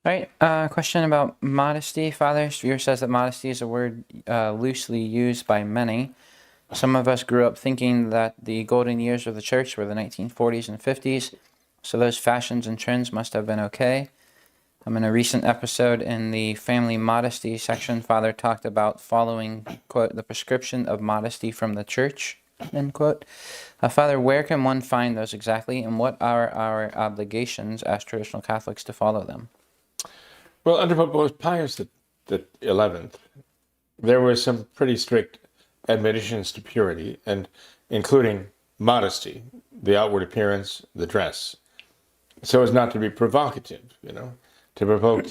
All right, question about modesty. Father, viewer says that modesty is a word loosely used by many. Some of us grew up thinking that the golden years of the church were the 1940s and 50s, so those fashions and trends must have been okay. In a recent episode in the family modesty section, Father talked about following, quote, the prescription of modesty from the church, end quote. Father, where can one find those exactly, and what are our obligations as traditional Catholics to follow them? Well, under Pope Pius the 11th, there were some pretty strict admonitions to purity, and including modesty, the outward appearance, the dress, so as not to be provocative, to provoke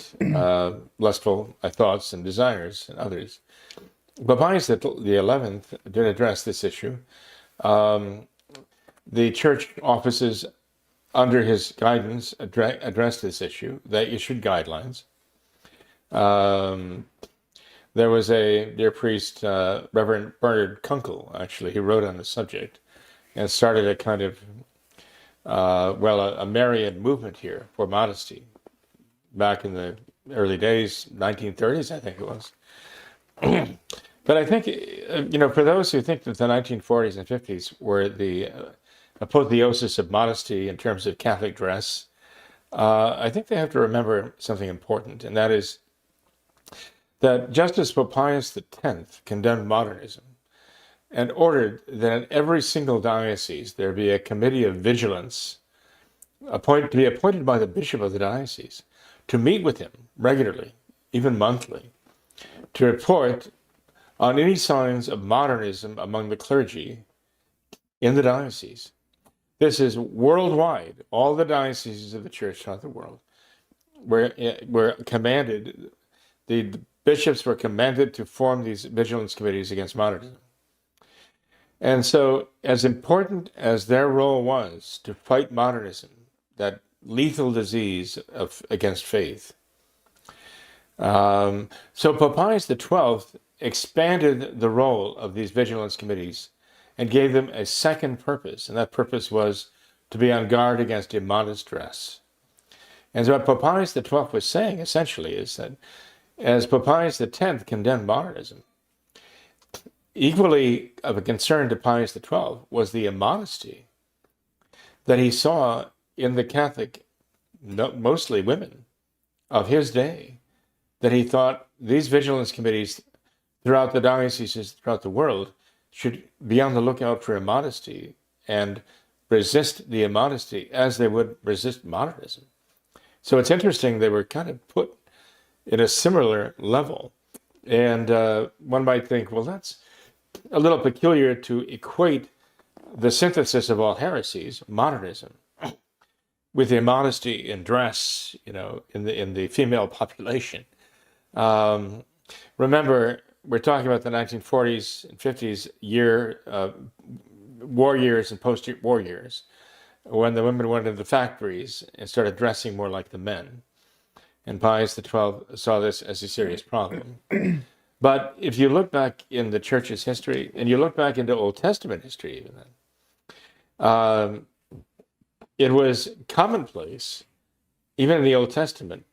lustful thoughts and desires in others. But Pius the 11th did address this issue. The church offices under his guidance addressed this issue. They issued guidelines. There was a dear priest, Reverend Bernard Kunkel, actually, he wrote on the subject and started a kind of, a Marian movement here for modesty back in the early days, 1930s, I think it was. But I think, for those who think that the 1940s and 50s were the apotheosis of modesty in terms of Catholic dress, I think they have to remember something important, and that is that just as Pope Pius X condemned modernism and ordered that in every single diocese there be a committee of vigilance to be appointed by the bishop of the diocese to meet with him regularly, even monthly, to report on any signs of modernism among the clergy in the diocese. This is worldwide. All the dioceses of the church throughout the world were commanded, the bishops were commanded to form these vigilance committees against modernism. And so, as important as their role was to fight modernism, that lethal disease against faith, so Pope Pius XII expanded the role of these vigilance committees and gave them a second purpose, and that purpose was to be on guard against immodest dress. And so what Pope Pius XII was saying, essentially, is that as Pope Pius X condemned modernism, equally of a concern to Pius XII was the immodesty that he saw in the Catholic, mostly women, of his day, that he thought these vigilance committees throughout the dioceses, throughout the world, should be on the lookout for immodesty and resist the immodesty as they would resist modernism. So it's interesting, they were kind of put in a similar level. And one might think, well, that's a little peculiar to equate the synthesis of all heresies, modernism, with immodesty in dress, in the female population. Remember, we're talking about the 1940s and 50s war years and post-war years, when the women went into the factories and started dressing more like the men. And Pius XII saw this as a serious problem. But if you look back in the church's history, and you look back into Old Testament history even then, it was commonplace, even in the Old Testament,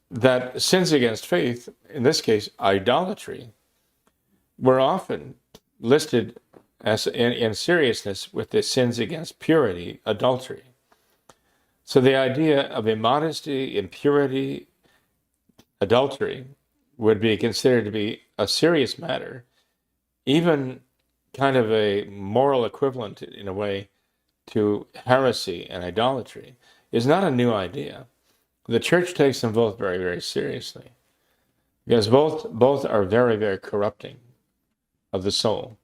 that sins against faith, in this case idolatry, were often listed as in seriousness with the sins against purity, adultery. So the idea of immodesty, impurity, adultery would be considered to be a serious matter, even kind of a moral equivalent in a way to heresy and idolatry, is not a new idea. The church takes them both very, very seriously, because both are very, very corrupting of the soul.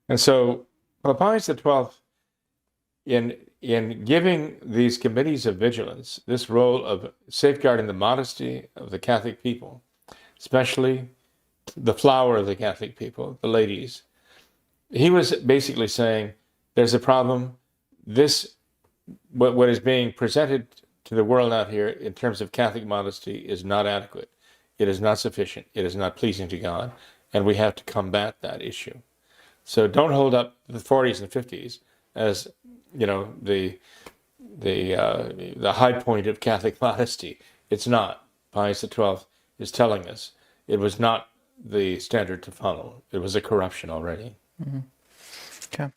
And so Pope Pius XII, in giving these committees of vigilance this role of safeguarding the modesty of the Catholic people, especially the flower of the Catholic people, the ladies, he was basically saying, there's a problem. What is being presented to the world out here in terms of Catholic modesty is not adequate. It is not sufficient. It is not pleasing to God, and we have to combat that issue. So don't hold up the 40s and 50s as, the high point of Catholic modesty. It's not. Pius XII is telling us it was not the standard to follow. It was a corruption already. Okay.